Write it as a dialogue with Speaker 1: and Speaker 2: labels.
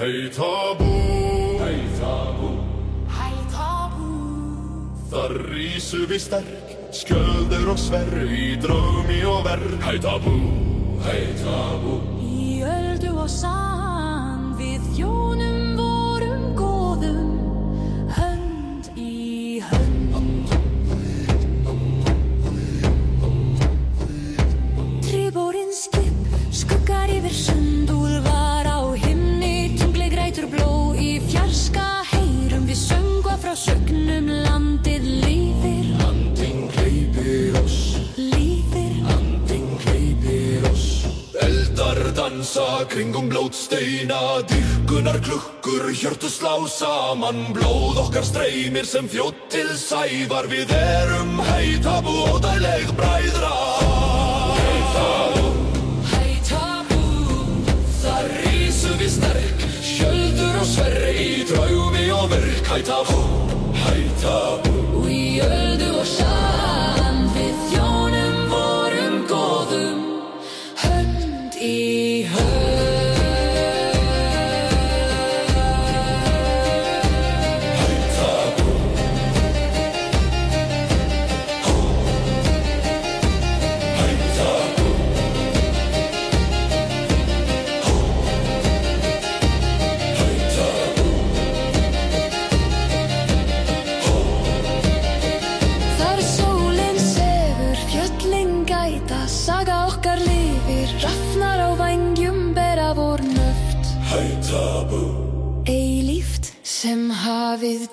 Speaker 1: Hei tabú,
Speaker 2: hei tabú,
Speaker 3: hei tabú.
Speaker 1: Þar rísu við sterk, skjöldur og sverð í draumi og verð.
Speaker 2: Hei tabú, hei tabú.
Speaker 3: Í öldu og sann við þjónum vorum góðum, hönd í hönd. Tríbórin skip, skuggar yfir sund, úlfar á himni, tungli grætur bló. Í fjarska heyrum við söngva frá sögnum, landið lífir.
Speaker 2: Andinn hleypir oss,
Speaker 3: Lífir.
Speaker 2: andinn hleypir oss.
Speaker 1: Eldar dansa kringum blótsteina, dýrkunar klukkur, hjörtu slá saman. Blóð okkar streymir sem fljót til sævar. Við erum hei tabú, ódæðleg bræðra.
Speaker 2: Hei tabú,
Speaker 3: Hei tabú.
Speaker 1: Þar rísu við sterk, skjöldur og sverð í draumi og verk. Hei tabú, hei tabú.
Speaker 3: Og í öldu og sann við þjónum vorum góðum, hönd í hönd.
Speaker 1: Hei tabú, hei tabú. Hei tabú,
Speaker 3: Þar sólin sefur, fjöllin gæta, saga okkar lifir, rafnar á vængjum bera vor nöft.
Speaker 1: hei tabú.
Speaker 3: Eilíft sem hafið